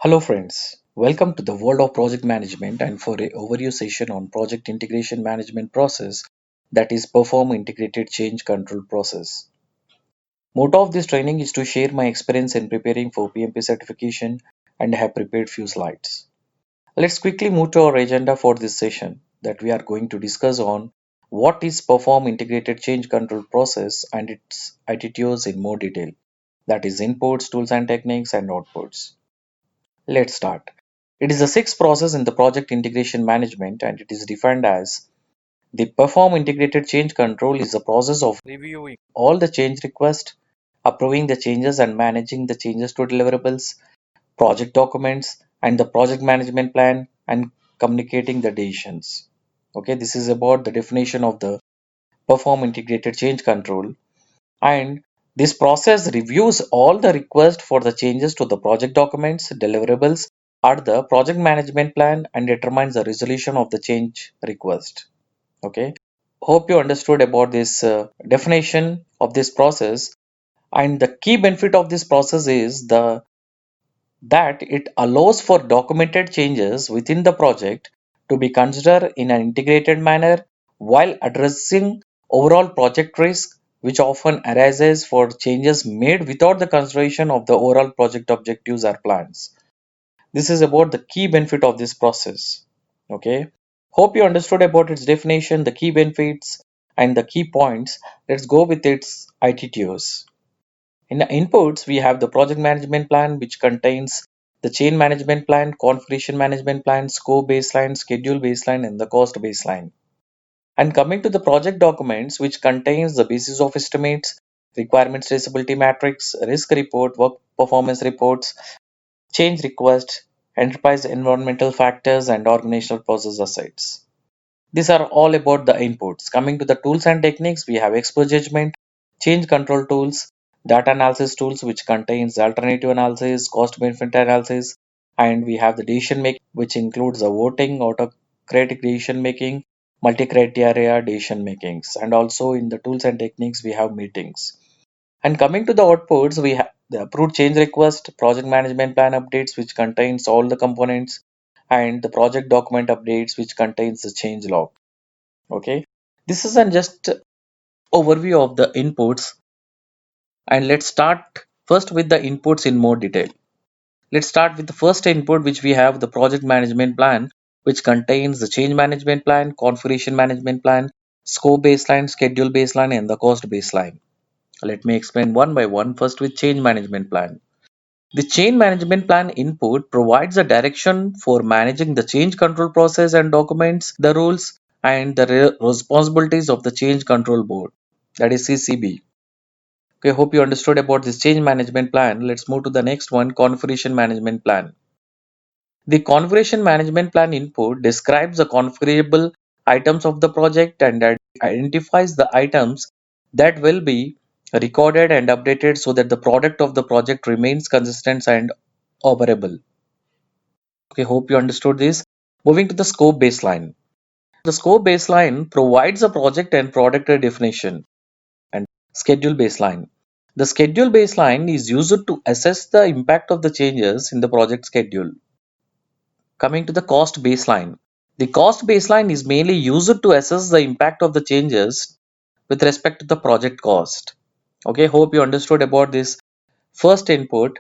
Hello friends, welcome to the world of project management and for a overview session on project integration management process, that is perform integrated change control process. Motto of this training is to share my experience in preparing for PMP certification and have prepared few slides. Let's quickly move to our agenda for this session that we are going to discuss on what is perform integrated change control process and its ITTOs in more detail, that is inputs, tools and techniques and outputs. Let's start. It is the sixth process in the project integration management and it is defined as the perform integrated change control is the process of reviewing all the change requests, approving the changes and managing the changes to deliverables, project documents and the project management plan and communicating the decisions. Okay, this is about the definition of the perform integrated change control, and this process reviews all the requests for the changes to the project documents, deliverables, or the project management plan and determines the resolution of the change request. Okay. Hope you understood about this definition of this process. And the key benefit of this process is that it allows for documented changes within the project to be considered in an integrated manner while addressing overall project risk, which often arises for changes made without the consideration of the overall project objectives or plans. This is about the key benefit of this process. Okay. Hope you understood about its definition, the key benefits, and the key points. Let's go with its ITTOs. In the inputs, we have the project management plan, which contains the chain management plan, configuration management plan, scope baseline, schedule baseline, and the cost baseline. And coming to the project documents, which contains the basis of estimates, requirements traceability matrix, risk report, work performance reports, change request, enterprise environmental factors, and organizational process assets. These are all about the inputs. Coming to the tools and techniques, we have expert judgment, change control tools, data analysis tools, which contains alternative analysis, cost benefit analysis, and we have the decision making, which includes the voting, autocratic decision making, multi-criteria decision makings, and also in the tools and techniques we have meetings. And coming to the outputs, we have the approved change request, project management plan updates, which contains all the components, and the project document updates, which contains the change log. Okay, this is an just overview of the inputs, and let's start first with the inputs in more detail. Let's start with the first input, which we have the project management plan, which contains the change management plan, configuration management plan, scope baseline, schedule baseline, and the cost baseline. Let me explain one by one. First, with change management plan. The change management plan input provides a direction for managing the change control process and documents the rules and the responsibilities of the change control board, that is CCB. Okay, hope you understood about this change management plan. Let's move to the next one, configuration management plan. The configuration management plan input describes the configurable items of the project and identifies the items that will be recorded and updated so that the product of the project remains consistent and operable. Okay, hope you understood this. Moving to the scope baseline. The scope baseline provides a project and product definition and schedule baseline. The schedule baseline is used to assess the impact of the changes in the project schedule. Coming to the cost baseline. The cost baseline is mainly used to assess the impact of the changes with respect to the project cost. Okay, hope you understood about this first input.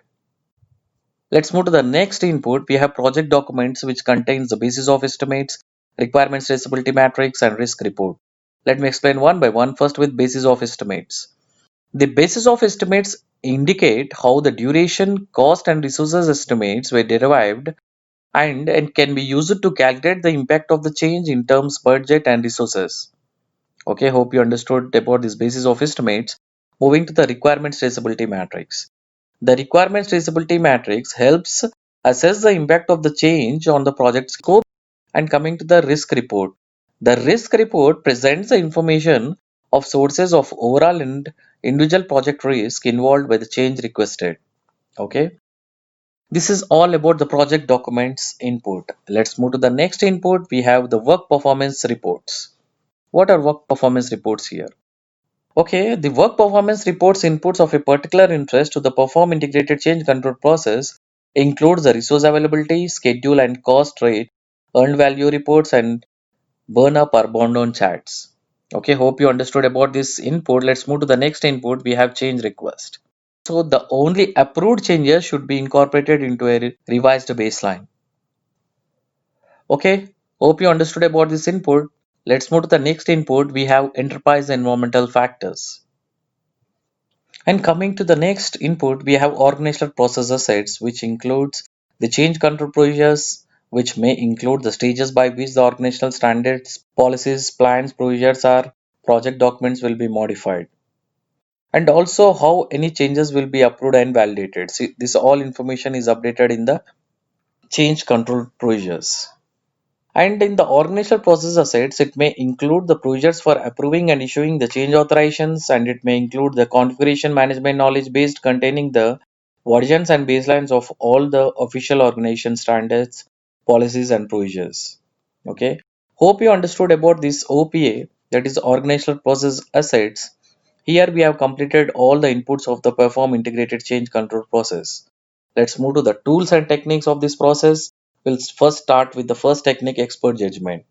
Let's move to the next input. We have project documents, which contains the basis of estimates, requirements traceability matrix, and risk report. Let me explain one by one. First, with basis of estimates. The basis of estimates indicate how the duration, cost, and resources estimates were derived and can be used to calculate the impact of the change in terms budget and resources. Okay, hope you understood about this basis of estimates. Moving to the requirements traceability matrix. The requirements traceability matrix helps assess the impact of the change on the project scope. And coming to the risk report. The risk report presents the information of sources of overall and individual project risk involved by the change requested. Okay. This is all about the project documents input. Let's move to the next input. We have the work performance reports. What are work performance reports here? Okay, the work performance reports inputs of a particular interest to the perform integrated change control process includes the resource availability, schedule and cost rate, earned value reports, and burn up or burn down charts. Okay, hope you understood about this input. Let's move to the next input. We have change request. So the only approved changes should be incorporated into a revised baseline. Okay, hope you understood about this input. Let's move to the next input. We have enterprise environmental factors. And coming to the next input, we have organizational process assets, which includes the change control procedures, which may include the stages by which the organizational standards, policies, plans, procedures, or project documents will be modified. And also how any changes will be approved and validated. See, this all information is updated in the change control procedures. And in the organizational process assets, it may include the procedures for approving and issuing the change authorizations, and it may include the configuration management knowledge base containing the versions and baselines of all the official organization standards, policies, and procedures. Okay. Hope you understood about this OPA, that is organizational process assets. Here we have completed all the inputs of the perform integrated change control process. Let's move to the tools and techniques of this process. We'll first start with the first technique, expert judgment.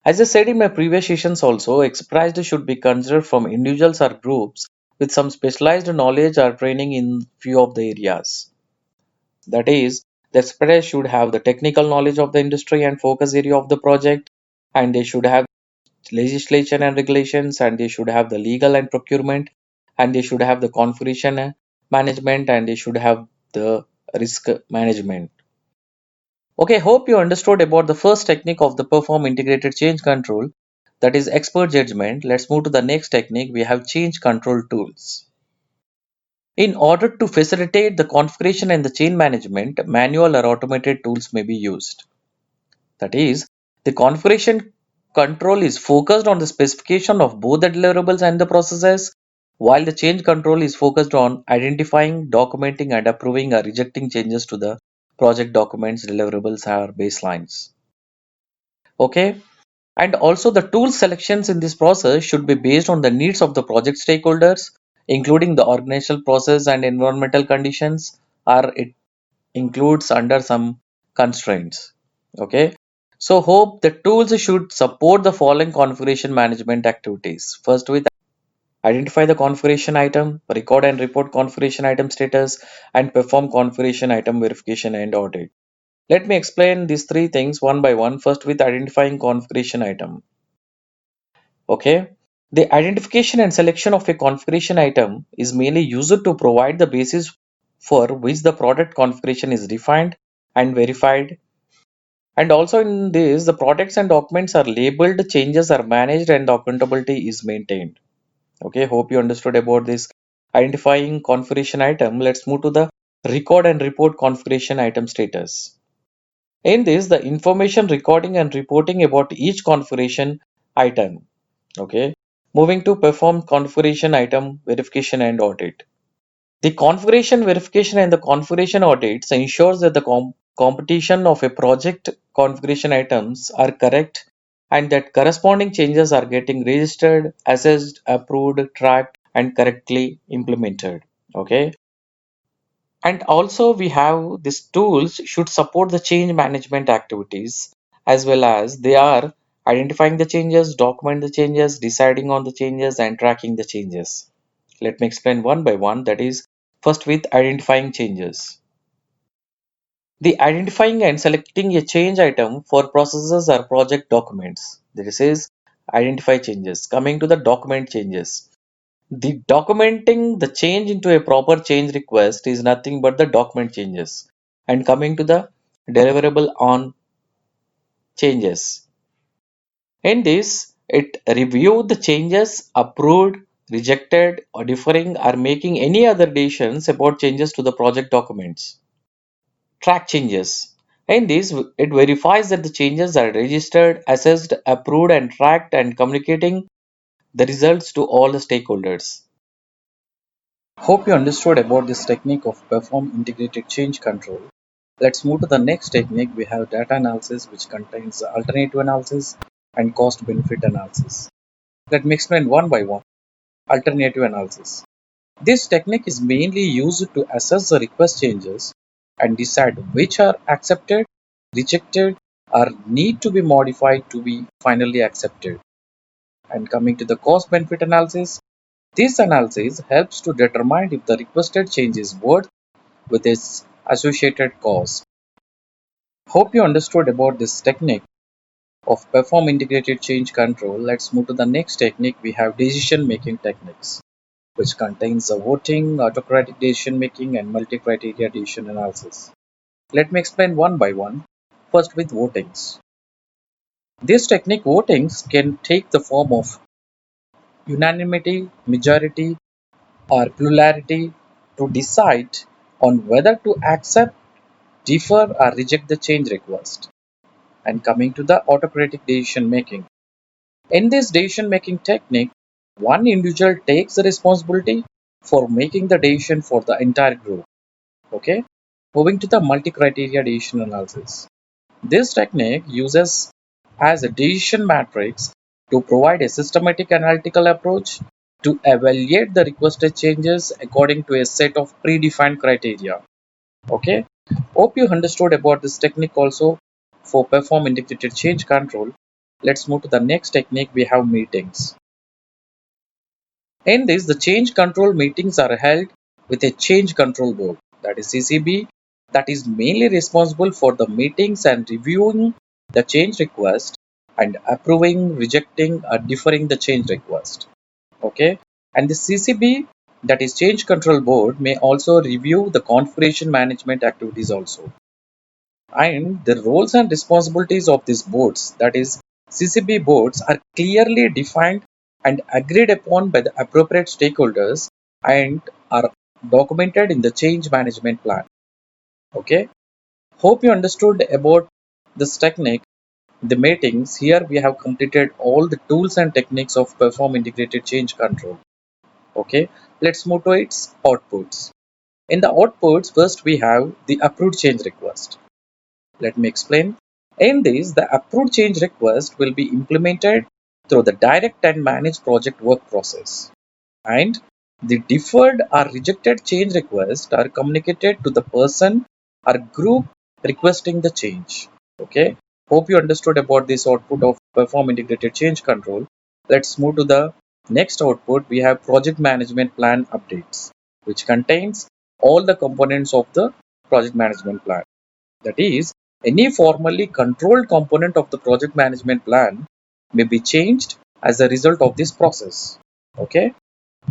As I said in my previous sessions also, expertise should be considered from individuals or groups with some specialized knowledge or training in few of the areas. That is, the expertise should have the technical knowledge of the industry and focus area of the project, and they should have legislation and regulations, and they should have the legal and procurement, and they should have the configuration management, and they should have the risk management. Okay, hope you understood about the first technique of the perform integrated change control, that is expert judgment. Let's move to the next technique. We have change control tools. In order to facilitate the configuration and the change management, manual or automated tools may be used. That is, the configuration control is focused on the specification of both the deliverables and the processes, while the change control is focused on identifying, documenting, and approving or rejecting changes to the project documents, deliverables, or baselines. Okay, and also the tool selections in this process should be based on the needs of the project stakeholders, including the organizational process and environmental conditions, or it includes under some constraints. Okay, so hope the tools should support the following configuration management activities. First, with identify the configuration item, record and report configuration item status, and perform configuration item verification and audit. Let me explain these three things one by one. First, with identifying configuration item. Okay, the identification and selection of a configuration item is mainly used to provide the basis for which the product configuration is defined and verified. And also in this, the products and documents are labeled, changes are managed, and accountability is maintained. Okay, hope you understood about this identifying configuration item. Let's move to the record and report configuration item status. In this, the information recording and reporting about each configuration item. Okay, moving to perform configuration item verification and audit. The configuration verification and the configuration audits ensures that the competition of a project configuration items are correct and that corresponding changes are getting registered, assessed, approved, tracked, and correctly implemented. Okay. And also we have these tools should support the change management activities as well as they are identifying the changes, document the changes, deciding on the changes, and tracking the changes. Let me explain one by one. That is, first with identifying changes. The identifying and selecting a change item for processes or project documents. This is identify changes. Coming to the document changes. The documenting the change into a proper change request is nothing but the document changes. And coming to the deliverable on changes. In this, it reviewed the changes, approved, rejected, or differing, or making any other decisions about changes to the project documents. Track changes. In this, it verifies that the changes are registered, assessed, approved, and tracked, and communicating the results to all the stakeholders. Hope you understood about this technique of perform integrated change control. Let's move to the next technique. We have data analysis, which contains alternative analysis and cost benefit analysis. Let me explain one by one. Alternative analysis. This technique is mainly used to assess the request changes and decide which are accepted, rejected, or need to be modified to be finally accepted. And coming to the cost benefit analysis, this analysis helps to determine if the requested change is worth with its associated cost. Hope you understood about this technique of perform integrated change control. Let's move to the next technique. We have decision making techniques, which contains the voting, autocratic decision making, and multi criteria decision analysis. Let me explain one by one. First, with votings. This technique votings can take the form of unanimity, majority, or plurality to decide on whether to accept, defer, or reject the change request. And coming to the autocratic decision making. In this decision making technique, one individual takes the responsibility for making the decision for the entire group. Okay, moving to the multi criteria decision analysis. This technique uses as a decision matrix to provide a systematic analytical approach to evaluate the requested changes according to a set of predefined criteria. Okay, hope you understood about this technique also for perform integrated change control. Let's move to the next technique. We have meetings. In this, the change control meetings are held with a change control board, that is CCB, that is mainly responsible for the meetings and reviewing the change request and approving, rejecting, or deferring the change request. Okay, and the CCB, that is change control board, may also review the configuration management activities also. And the roles and responsibilities of these boards, that is CCB boards, are clearly defined and agreed upon by the appropriate stakeholders and are documented in the change management plan. Okay, hope you understood about this technique. The meetings here we have completed all the tools and techniques of perform integrated change control. Okay, let's move to its outputs. In the outputs, first we have the approved change request. Let me explain. In this, the approved change request will be implemented through the direct and managed project work process. And the deferred or rejected change requests are communicated to the person or group requesting the change. Okay. Hope you understood about this output of perform integrated change control. Let's move to the next output. We have project management plan updates, which contains all the components of the project management plan. That is, any formally controlled component of the project management plan may be changed as a result of this process. Okay,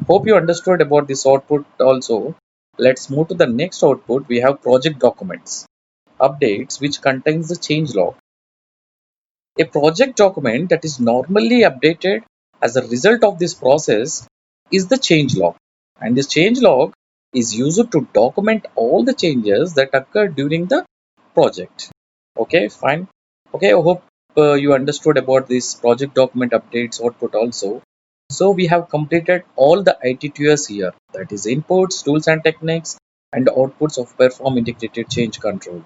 hope you understood about this output also. Let's move to the next output. We have project documents, updates, which contains the change log. A project document that is normally updated as a result of this process is the change log. And this change log is used to document all the changes that occur during the project. Okay, fine. Okay, I hope you understood about this project document updates output also. So we have completed all the ITTOs here, that is inputs, tools and techniques, and outputs of perform integrated change control.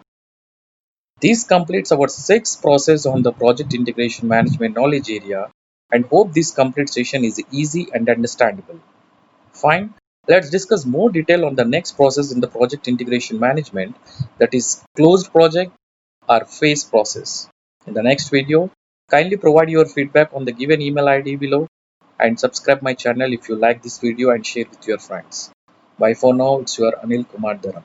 This completes our sixth process on the project integration management knowledge area, and hope this complete session is easy and understandable. Fine. Let's discuss more detail on the next process in the project integration management, that is closed project or phase process. In the next video, kindly provide your feedback on the given email ID below and subscribe my channel if you like this video and share with your friends. Bye for now. It's your Anil Kumar Dharam.